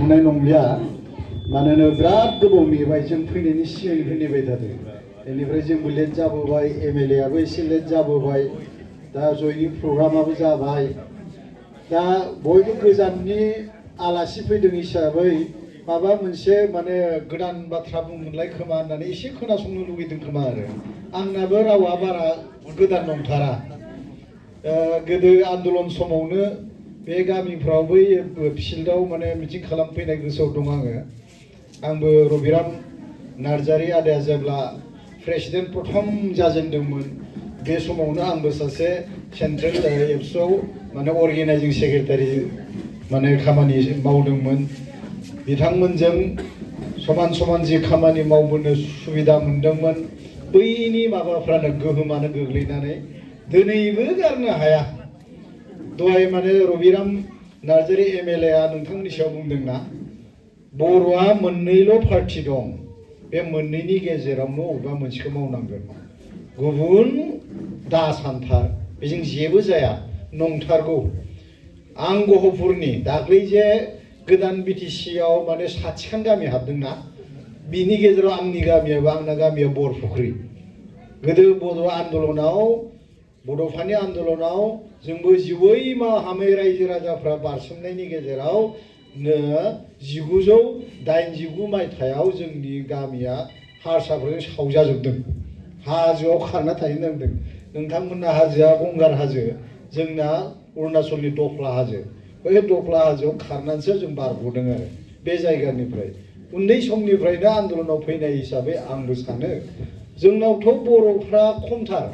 थांनाय नंलिया मानोना बिराद गोबाव नेबाय जों फैनायनि सिगांनिफ्राय नेबाय थादों बेनिफ्राय जोंबो लेट जाबोबाय एमएलए आबो एसे लेट जाबोबाय दा जयनिं प्रग्रामाबो जाबाय दा बयबो गोजाननि आलासि फैदों हिसाबै माबा मोनसे माने गोदान बाथ्रा बुंमोनलाय खोमा होननानै एसे खोनासंनो लुगैदों खोमा आरो आंनाबो रावा बारा गोदान नंथारा गोदो आन्दलन समावनो बे गामिफ्राव बै फिल्डआव माने मिटिं खालामफैनाय गोसोआव दं आंबो रबिराम नार्जारी आदाया जेब्ला प्रेसिडेन्ट प्रथम जाजेनदोंमोन बे समावनो आंबो सासे सेन्ट्रेल एबसुआव माने अर्गेनाइजिं सेक्रेटारि माने खामानि मावदोंमोन बिथांमोनजों समान समान जि खामानि मावबोनो सुबिदा मोनदोंमोन बैनि माबाफ्रानो गोहोमानो गोग्लैनानै दिनैबो गारनो हाया दहाय माने रबिराम नार्जारी एमएलए आ नोंथांमोननि सायाव बुंदोंना बर'आ मोननैल' पार्टी दं बे मोननैनि गेजेरावनो अबेबा मोनसेखौ मावनांगोन गुबुन दा सानथार बेजों जेबो जाया नंथारगौ आं गहपुरनि दाख्लै जे गोदान बिटिसिआव माने 60 खान गामि हाबदोंना बिनि गेजेराव आंनि गामियाबो आंना गामिया बरफुख्रि गोदो बड' आन्दलनाव बड'फानि आन्दलनाव जोंबो 14 माहामै रायजो राजाफ्रा बारसोमनायनि गेजेराव 1989 मायथाइयाव जोंनि गामिया हारसाफोरजों सावजाजोबदों हाजोआव खारना थाहैनो नांदों नोंथांमोनना हाजोआ गंगार हाजो जोंना अरुणाचलनि दफ्ला हाजो बै दफ्ला हाजोआव खारनानैसो जों बारग'दों आरो बे जायगानिफ्राय उन्दै समनिफ्रायनो आन्दलनाव फैनाय हिसाबै आंबो सानो जोंनावथ' बर'फ्रा खमथार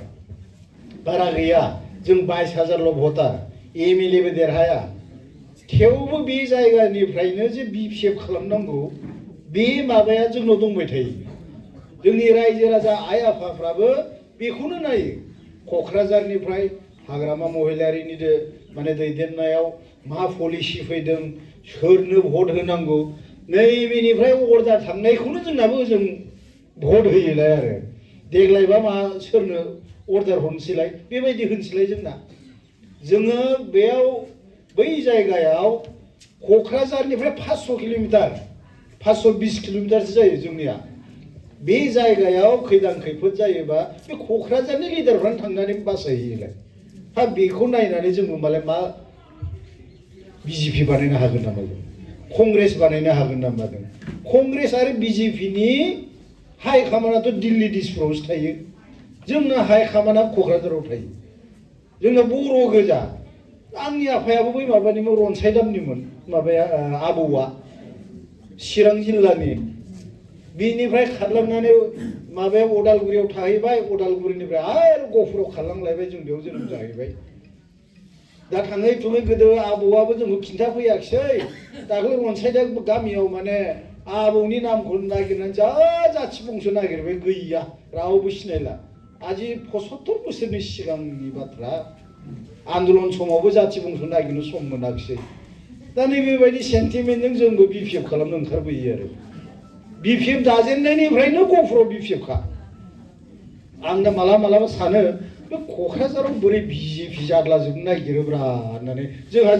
बारा गैया जों 22,000ल' भटार एमएलएबो देरहाया थेवबो बे जायगानिफ्रायनो जे बिपिएफ खालामनांगौ बे माबाया जोंनाव दंबाय थायो जोंनि रायजो राजा आइ आफाफ्राबो बेखौनो नायो क'क्राझारनिफ्राय हाग्रामा महिलारिनि माने दैदेननायाव मा पलिसि फैदों सोरनो भट होनांगौ नैबेनिफ्राय अर्डार थांनायखौनो जोंनाबो जों भट होयोलाय आरो देग्लायबा मा सोरनो अर्डार हरनोसैलाय बेबायदि होनसैलाय जोङो बेयाव बै जायगायाव क'क्राझारनिफ्राय 500 किल'मिटार 520 किल'मिटारसो जायो जोंनिया बे जायगायाव खैदां खैफोद जायोबा बे क'क्राझारनि लिडारफ्रानो थांनानै बासायहैयोलाय हा बेखौ नायनानै जोंबो मालाय मा बिजेपि बानायनो हागोन नामा जों कंग्रेस बानायनो हागोन नामा जों कंग्रेस आरो बिजेपिनि हाइ कमान्डआथ' दिल्ली दिसपुरावसो थायो जोंना हाइ कमान्डआ क'क्राझाराव थायो जोंना बर' गोजा आंनि आफायाबो बै माबानिमोन रनसायदामनिमोन माबाया आबौआ चिरां जिल्लानि बिनिफ्राय खारलांनानै माबायाव अदालगुरियाव थाहैबाय अदालगुरिनिफ्राय आरो गहपुराव खारलांलायबाय जों बेयाव जोनोम जाहैबाय दा थाङै थुङै गोदो आबौआबो जोंखौ खिन्थाफैयाखिसै दाख्लै रनसायदा गामियाव माने आबौनि नामखौ नागिरनानै जा जाथि बंस नागिरबाय गैया रावबो सिनायला आजि 75 बोसोरनि सिगांनि बाथ्रा आन्दलन समावबो जाथि बंस नागिरनो सम मोनाखिसै दा नैबेबायदि सेन्टिमेन्टजों जोंबो बिपिएफ खालामनो ओंखारबोयो आरो बिपिएफ दाजेननायनिफ्रायनो गहपुराव बिपिएफखा आंना मालाबा सानो बे क'क्राझाराव बोरै बिजेपि जाद्लाजोबनो नागिरोब्रा होननानै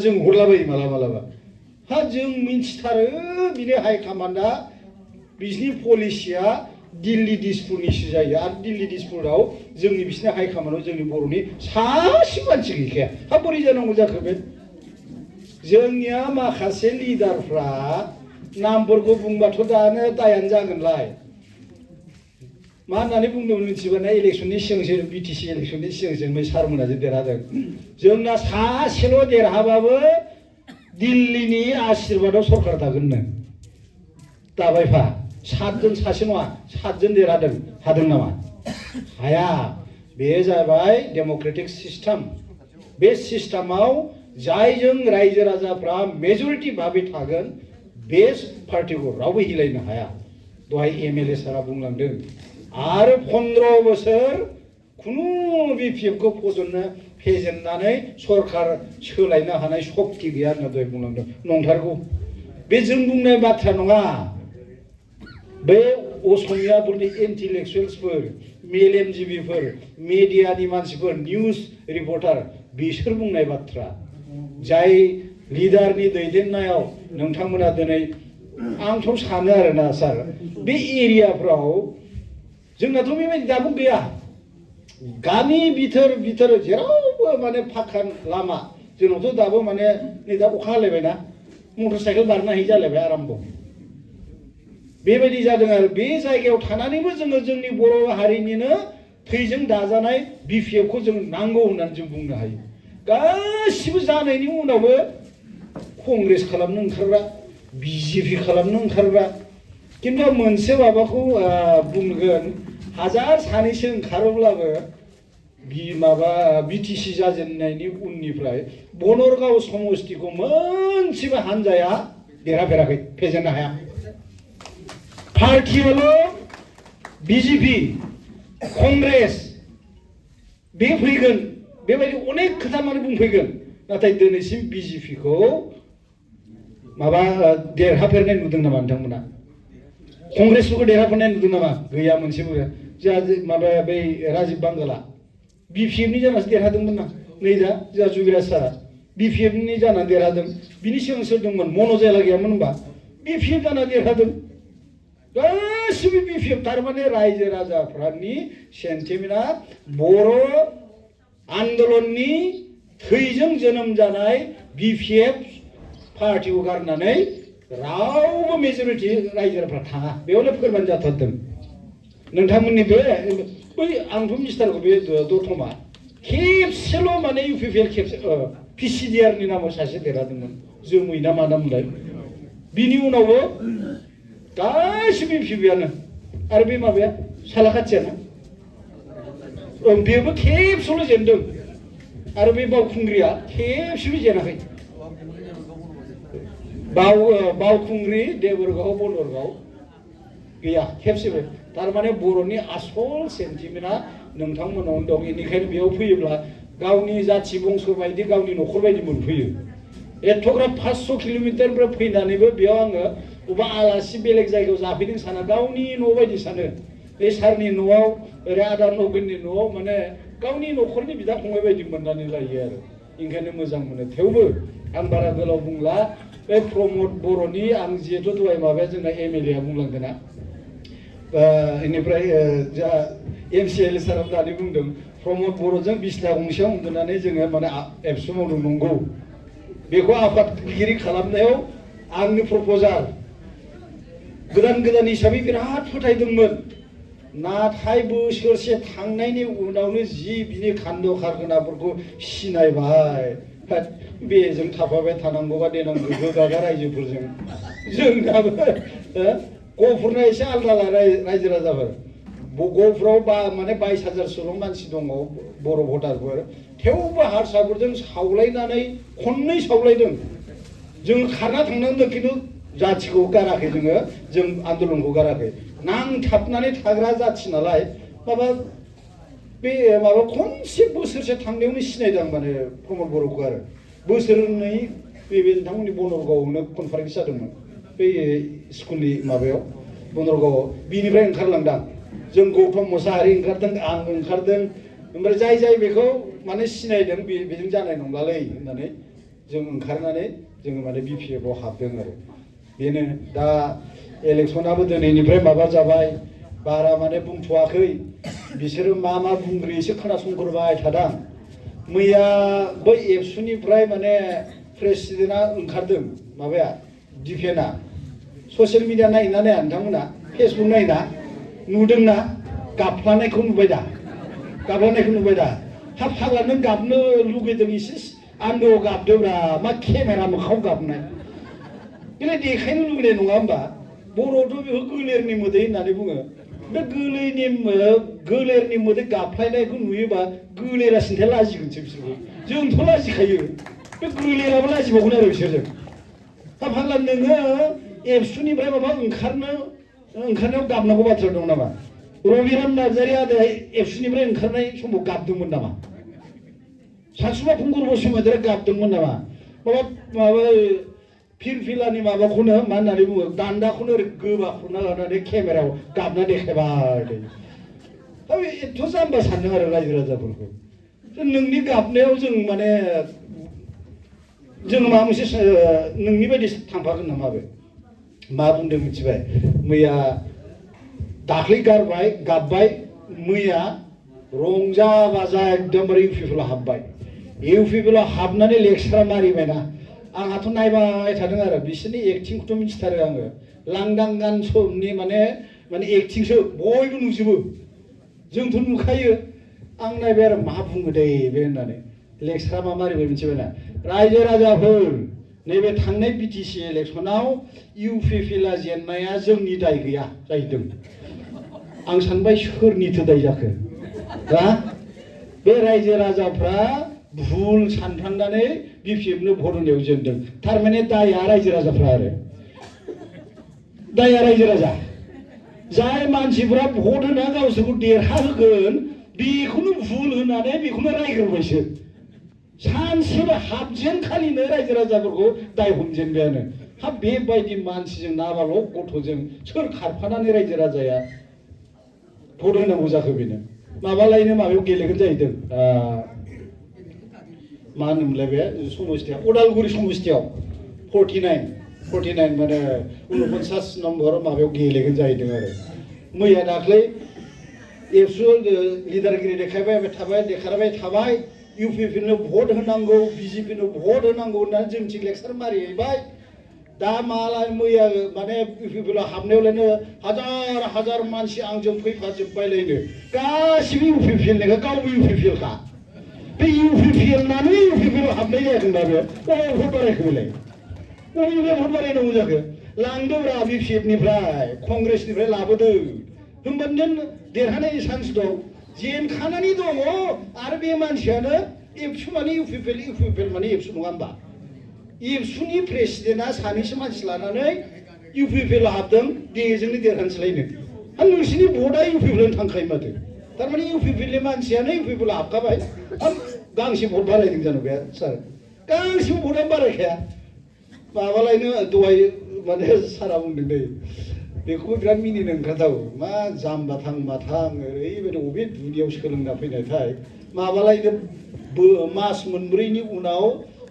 जों हरलाबायो मालाबा हा जों मिन्थिथारो बिनि हाइ कमान्डआ बिसिनि पलिसिया दिल्ली दिसपुरनिसो जायो आरो दिल्ली दिसपुराव जोंनि बिसिनि हाइ कमान्डआव जोंनि बर'नि सासे मानसि गैखाया हा बोरै जानांगौ जाखो बे जोंनिया माखासे लिडारफ्रा नामफोरखौ बुंबाथ' दानो दायानो जागोनलाय मा होननानै बुंदोंमोन मिथिबाना इलेक्सननि सिगांसो बिटिसि इलेक्सननि सिगांसो बै सारमोना जे देरहादों जोंना सासेल' देरहाबाबो दिल्लीनि आशीर्बादाव सरकार थागोननो दाबायफा 7 जन सासे नङा 7 जन देरहादों हादों नामा हाया बे जाबाय डेम'क्रेटिक सिस्टेम बे सिस्टेमाव जायजों रायजो राजाफ्रा मेजरिटि भाबै थागोन बे पार्टिखौ रावबो हिलायनो हाया दहाय एमएलए सारा बुंलांदों आरो 15 बोसोर खुनु बिपिएफखौ फेजेननानै सरकार सोलायनो हानाय शक्ति गैया होनना दहाय बुंलांदों नंथारगौ बे जों बुंनाय बाथ्रा नङा बे असमियाफोरनि इन्टेलेक्सुवेल्सफोर मेलेमजिबिफोर मिडियानि मानसिफोर निउज रिपर्टार बिसोर बुंनाय बाथ्रा जाय लिडारनि दैदेननायाव नोंथांमोना दिनै आंथ' सानो आरोना सार बे एरियाफ्राव जोंनाथ' बेबायदि दाबो गैया गामि बिथोर जेरावबो माने फाखा लामा जोंनावथ' दाबो माने नै दा अखा हालायबायना मटर साइकेल बारनो हायि जालायबाय आराम्भ बेबायदि जादों आरो बे जायगायाव थानानैबो जोङो जोंनि बर' हारिनिनो थैजों दाजानाय बिपिएफखौ जों नांगौ होननानै जों बुंनो हायो गासिबो जानायनि उनावबो कंग्रेस खालामनो ओंखारग्रा बिजेपि खालामनो ओंखारग्रा किन्तु मोनसे माबाखौ बुंगोन हाजार सानैसो ओंखारोब्लाबो बिटिसि जाजेननायनि उननिफ्राय बनरगाव समस्तिखौ मोनसेबो हान्जाया देरहाफेराखै फेजेननो हाया पार्टियाल' बिजेपि कंग्रेस बे फैगोन बेबायदि अनेक खोथा माने बुंफैगोन नाथाय दिनैसिम बिजेपिखौ देरहाफेरनाय नुदों नामा नोंथांमोना कंग्रेसफोरखौ देरहाफेरनाय नुदों नामा गैया मोनसेबो जोंहा बै राजीब बांगाला बिपिएफनि जानासो देरहादोंमोन ना नै दा जोंहा जुबिराज सारा बिपिएफनि जानानै देरहादों बिनि सिगां सोर दंमोन मन'जाला गैयामोन होनबा बिपिएफ जानानै देरहादों गासिबो बिपिएफ थारमाने रायजो राजाफोरनि सेन्टिमेन्टआ बर' आन्दलननि थैजों जोनोम जानाय बिपिएफ पार्टिखौ गारनानै रावबो मेजरिटि रायजोफोरा थाङा बेयावनो फोरमान जाथारदों नोंथांमोननि बै आंथ' मिनिस्टारखौ बे दतमा खेबसेल' माने इउपिपिएल खेबसे पिसिडिआरनि नामाव सासे देरहादोंमोन जोमै ना मा नामलाय बिनि उनावबो गासिबो इउपिपिआनो आरो बे माबाया सालाखाथियाना बेबो खेबसेल' जेनदों आरो बे बावखुंग्रिया खेबसेबो जेनाखै बावखुंग्रि देबोरगाव बनरगाव गैया खेबसेबो थारमाने बर'नि आसल सेन्टिमेन्टआ नोंथांमोनावनो दं बेनिखायनो बेयाव फैयोब्ला गावनि जाथि बंस बायदि गावनि न'खर बायदि मोनफैयो एथ'ग्राब 500 किल'मिटारनिफ्राय फैनानैबो बेयाव आङो बबेबा आलासि बेलेग जायगायाव जाफैदों साना गावनि न' बायदि सानो बे सारनि न'आव ओरै आदा नगेननि न'आव माने गावनि न'खरनि बिदा फंबाय बायदि मोननानै लायो आरो ओंखायनो मोजां मोनो थेवबो आं बारा गोलाव बुंला बे प्रमद बर'नि आं जिहेतु दहाय माबाया जोंना एमएलए आ बुंलांदोंना बेनिफ्राय जोंहा एमसिएल सारा दानि बुंदों प्रमद बर'जों बिसना गंसेयाव उन्दुनानै जोङो माने एबसु मावदों नंगौ बेखौ आफादगिरि खालामनायाव आंनि प्रप'जाल गोदान हिसाबै बिराद फोथायदोंमोन नाथाय बोसोरसे थांनायनि उनावनो जि बिनि खान्द' खारखोनाफोरखौ सिनायबाय बेजों थाफाबाय थानांगौबा देनां गोगागा रायजोफोरजों जोंनाबो गहपुरना एसे आलदा रायजो राजाफोर गहपुराव माने 22,000 मानसि दङ बर' भटारफोर थेवबो हारसाफोरजों सावलायनानै खननै सावलायदों जों खारना थांनांदों खिन्थु जाथिखौ गाराखै जों आन्दलनखौ गाराखै नांथाबनानै थाग्रा जाथि नालाय माबा खनसे बोसोरसे थांनायावनो सिनायदों माने प्रमद बर'खौ आरो बोसोरनै बे नोंथांमोननि बनरगावआवनो कनफारेन्स जादोंमोन बे स्कुलनि माबायाव बनरगावआव बिनिफ्राय ओंखारलांदां जों गौतम मोसाहारि ओंखारदों आं ओंखारदों ओमफ्राय जाय बेखौ माने सिनायदों बेजों जानाय नंलालै होननानै जों ओंखारनानै जोङो माने बिपिएफआव हाबदों आरो बेनो दा इलेक्सनाबो दिनैनिफ्राय माबा जाबाय बारा माने बुंथ'वाखै बिसोरो मा बुंग्रोयो एसे खोनासंग्रोबाय थादां मैया बै एबसुनिफ्राय माने प्रेसिडेन्टआ ओंखारदों माबाया डिफेन्सआ ससियेल मिडिया नायोना नाया नोंथांमोना फेसबुक नायोना नुदोंना गाबफ्लानायखौ नुबाय दा हाब फाग्ला नों गाबनो लुगैदों एसे आन्दोआव गाबदोंब्रा मा केमेरा मोखाङाव गाबनाय बेलाय देखायनो लुगैनाय नङा होमबा बर'आवथ' बेखौ गोलेरनि मोदै होननानै बुङो बे गोलेरनि मोदै गाबफ्लायनायखौ नुयोबा गोलेरा सिन्थाय लाजिगोनसो बिसोरबो जोंथ' लाजिखायो बे गोलेराबो लाजिबावगोन आरो बिसोरजों दा फाग्ला नोङो एबसुनिफ्राय माबा ओंखारनायाव गाबनांगौ बाथ्रा दं नामा रबिराम नार्जारि आदाया एबसुनिफ्राय ओंखारनाय समाव गाबदोंमोन नामा सानसुमा फुंगुर बसुमतारिया गाबदोंमोन नामा माबा फिरफिलानि माबाखौनो मा होननानै बुङो दान्दाखौनो ओरै गोबाख्रुबना लानानै केमेरायाव गाबना देखायबाय दा एथ' जाम्बा सानदों आरो रायजो राजाफोरखौ नोंनि गाबनायाव जों माने जोङो माबा मोनसे नोंनि बायदि थांफागोन नामा बे मा बुंदों मिथिबाय मैया दाख्लै गाबबाय मैया रंजा बाजा एकदमबारे इउपिपिएलआव हाबबाय इउपिपिएलआव हाबनानै लेक्सारा मारिबायना आंहाथ' नायबाय थादों आरो बिसोरनि एक्टिंखौथ' मिथिथारो आङो लांदां गान समनि माने एक्टिंसो बयबो नुजोबो जोंथ' नुखायो आं नायबाय आरो मा बुङो दे बे होननानै लेक्सारा मा मारिबाय मिथिबायना रायजो राजाफोर नैबे थांनाय बिटिसि इलेक्सनाव इउपिपिएलआ जेननाया जोंनि दाय गैया जाहैदों आं सानबाय सोरनिथो दाय जाखो दा बे रायजो राजाफ्रा भुल सानफ्लांनानै बिपिएफनो भट होनायाव जेनदों थारमाने दाया रायजो राजाफ्रा आरो दाया रायजो राजा जाय मानसिफ्रा भट होना गावसोरखौ देरहाहोगोन बेखौनो भुल होनानै बेखौनो रायग्रोबायसो सानसेबो हाबजेनखालिनो रायजो राजाफोरखौ दाय हमजेनबायानो हाब बेबायदि मानसिजों नाबाल' गथ'जों सोर खारफानानै रायजो राजाया भट होनांगौ जाखो बेनो माबालायनो माबायाव गेलेगोन जाहैदों मा होनोमोनलाय बे समस्तियाव उदालगुरि समस्तियाव 49 माने 49 नम्बर माबायाव गेलेगोन जाहैदों आरो मैया दाख्लै एबसु लिडारगिरि देखायबाय थाबाय इउपिपिएलनो भट होनांगौ बिजेपिनो भट होनांगौ होननानै जोंथिं लेक्सार मारिहैबाय दा मालाय मैया माने इउपिपिएलआव हाबनायावलायनो हाजार मानसि आंजों फैफाजोब्बायलायनो गासिबो इउपिपिएलनिखा गावबो इउपिपिएलखा बे इउपिपिएलनानो इउपिपिएलआव हाबनाय जायाखैबा बे बबे भट बारायखो बेलाय बबे भट बारायनांगौ जाखो लांदोब्रा बिपिएफनिफ्राय कंग्रेसनिफ्राय लाबोदो होमबानो देरहानायनि चान्स दं जेनखानानै दङ आरो बे मानसियानो एबसु माने इउपिपिएल माने एबसु नङा होमबा एबसुनि प्रेसिडेन्टआ सानैसो मानसि लानानै इउपिपिएलआव हाबदों बेजोंनो देरहानोसैलायनो आरो नोंसिनि भटआ इउपिपिएलआवनो थांखायो माथो थारमाने इउपिपिएलनि मानसियानो इउपिपिएलआव हाबखाबाय गांसे भट बारायदों जानो बे सार गांसेबो भटआनो बारायखाया माबालायनो दहाय माने सारा बुंदों दै बेखौबो बिराद मिनिनो ओंखारथाव मा जाम्बा थां ओरैबायदि अबे दुनियाव सोलोंना फैनायथाय माबालायनो मास मोनब्रैनि उनाव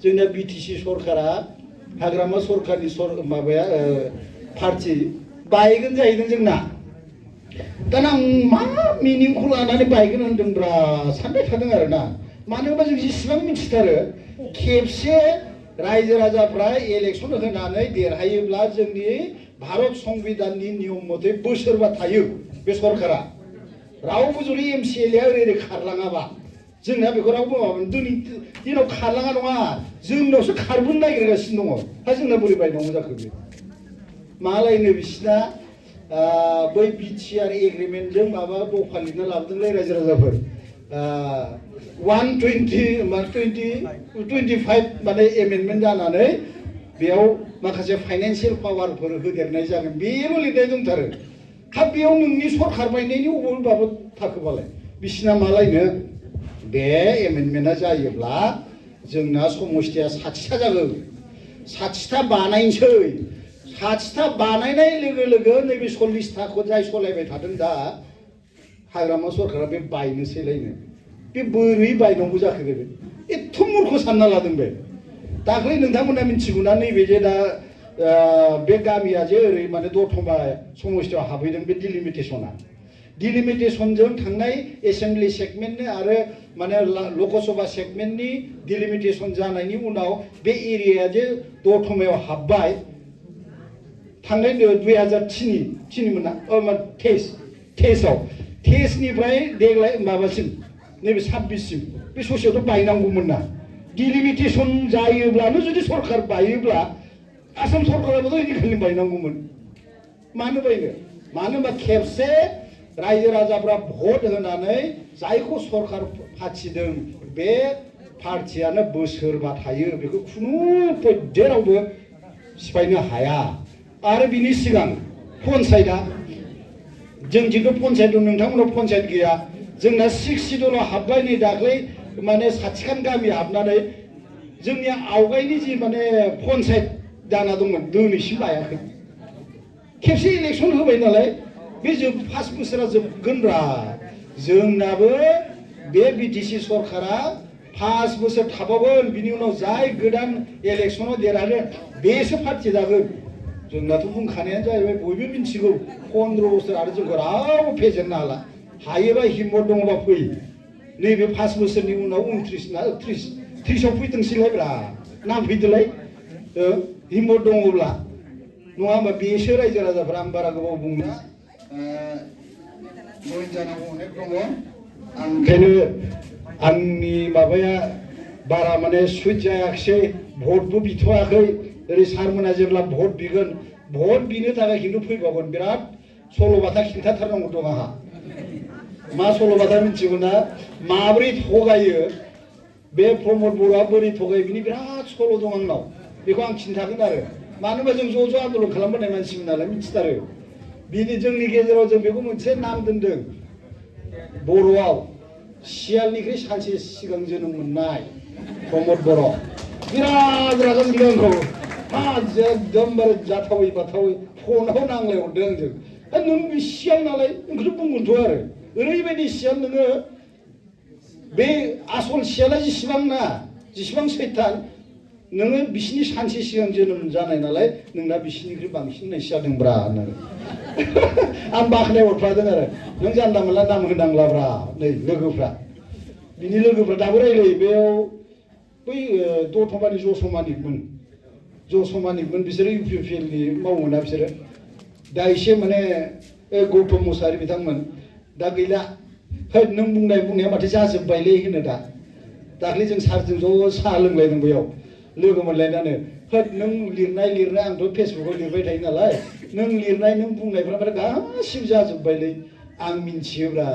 जोंना बिटिसि सरकारा हाग्रामा सरकारनि माबाया पार्टि बायगोन जाहैदों जोंना दाना आं मा मिनिंखौ लानानै बायगोन होनदोंब्रा सानबाय थादों आरो ना मानो होनबा जों जेसेबां मिथिथारो खेबसे रायजो राजाफ्रा इलेक्सन होनानै देरहायोब्ला जोंनि भारत संबिधाननि नियम मथे बोसोरबा थायो बे सरकारा रावबो जुदि एमसिएलएआ ओरै खारलाङाबा जोंना बेखौ रावबो माबानो दिनाव खारलाङा नङा जोंनावसो खारबोनो नागिरगासिनो दङ हा जोंना बोरै बायनांगौ जाखो बे मालायनो बिसिना बै बिटिआर एग्रिमेन्टजों माबा दफा लिरना लाबोदोंलै रायजो राजाफोर 125 माने एमेन्डमेन्ट जानानै बेयाव माखासे फाइनान्सियेल पावारफोर होदेरनाय जागोन बेल' लिरनाय दंथारो हा बेयाव नोंनि सरकार बायनायनि अबेबाबो थाखोबालाय बिसिना मालायनो बे एमेन्डमेन्टआ जायोब्ला जोंना समस्तिया 60टा जागोन 60टा बानायनोसै 60टा बानायनाय लोगो लोगो नैबे 40टाखौ जाय सलायबाय थादों दा हाग्रामा सरकारा बे बायनोसैलायनो बे बोरै बायनांगौ जाखो बे एथ' मूर्ख सानना लादों बे दाख्लै नोंथांमोना मिथिगौना नैबे जे दा बे गामिया जे ओरै माने दतमा समस्तियाव हाबहैदों बे डिलिमिटेसनजों थांनाय एसेम्बलि सेगमेन्टनि आरो माने लकसभा सेगमेन्टनि डिलिमिटेसन जानायनि उनाव बे एरियाया जे दतमायाव हाबबाय थांनाय 2003 मोन ना 23निफ्राय देग्लाय माबासिम नैबे 26सिम बे ससेयावथ' बायनांगौमोन ना डिलिमिटेसन जायोब्लानो जुदि सरकार बायोब्ला आसाम सरकाराबोथ' इदिखालि बायनांगौमोन मानो बायनो मानो होनबा खेबसे रायजो राजाफ्रा भट होनानै जायखौ सरकार फाथिदों बे पार्टियानो बोसोरबा थायो बेखौ खुनु पय्दे रावबो सिफायनो हाया आरो बिनि सिगां पन्सायतआ जोंथिंथ' पन्सायत दं नोंथांमोनाव पन्सायत गैया जोंना 6 सिदुलाव हाबबाय नै दाख्लै माने 60खान गामि हाबनानै जोंनि आवगायनि जि माने पन्सायत दाना दंमोन दिनैसिम लायाखै खेबसे इलेक्सन होबाय नालाय बे 5 बोसोरा जोबगोनब्रा जोंनाबो बे बिटिसि सरकारा 5 बोसोर थाबावगोन बिनि उनाव जाय गोदान इलेक्सनाव देरहागोन बेसो पार्टी जागोन जोंनाथ' बुंखानायानो जाहैबाय बयबो मिथिगौ 15 बोसोर आरो जोंखौ रावबो फेजेननो हाला हायोबा हिम्मत दङबा फै नैबे 5 बोसोरनि उनाव 29 ना 30आव फैथोंसैलायब्रा नांफैदोलाय हिम्मत दङब्ला नङा होमबा बेसो रायजो राजाफ्रा आं बारा गोबाव बुंला जइन जानांगौ अनेक दङ आं ओंखायनो आंनि माबाया बारा माने सुइट जायाखिसै भटबो बिथ'वाखै ओरै सारमोना जेब्ला भट बिगोन भट बिनो थाखाय खिन्थु फैबावगोन बिराद सल'बाथा खिन्थाथारनांगौ दं आंहा मा सल'बाथा मिथिगौ ना माब्रै थगायो बे प्रमद बर'आ बोरै थगायो बिनि बिराद सल' दं आंनाव बेखौ आं खिन्थागोन आरो मानो होनबा जों ज' आन्दलन खालामबोनाय मानसिमोन नालाय मिथिथारो बिनि जोंनि गेजेराव जों बेखौ मोनसे नाम दोनदों बर'आव सियालनिख्रुइ सानसे सिगां जोनोम मोननाय प्रमद बर' बिराद रागा जोंदों आंखौ एकदमबारे जाथावै बाथावै फनाव नांलायहरदों आंजों नों बे सियाल नालाय नोंखौथ' बुंगोनथ' आरो ओरैबायदि सियाल नोङो बे आसल सियाला जेसेबां सैतान नोङो बिसिनि सानसे सिगां जोनोम जानाय नालाय नोंना बिसिनिख्रुइ बांसिन नायसि जादोंब्रा होननानै आं बाख्नायहरफ्लादों आरो नों जानला मोनला नाम होनांलाब्रा नै लोगोफ्रा बिनि लोगोफ्रा दाबो रायलायो बेयाव बै दतमानि जसमानिकमोन बिसोरो इउपिपिएलनि मावोना बिसोरो दा एसे माने गौतम मुसाहारि बिथांमोन दा गैला है नों बुंनाया माथो जाजोब्बायलै होनो दा दाख्लै जों सारजों ज' साहा लोंलायदों बैयाव लोगो मोनलायनानै होद नों लिरनाय आंथ' फेसबुकाव लिरबाय थायो नालाय नों लिरनाय नों बुंनायफ्रा माथो गासिबो जाजोब्बायलै आं मिथियोब्रा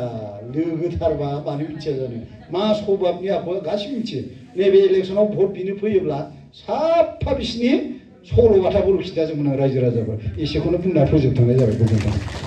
लोगोथारबा मानो मिथिया जानो मा सभाबनि आखुआ गासिबो मिथियो नैबे इलेक्सनाव भट बिनो फैयोब्ला साफा बिसिनि सल'बाथाफोरखौ खिन्थाजोबगोन आं रायजो राजाफोर एसेखौनो बुंना फोजोबथ'नाय जाबाय गोजोन्थों।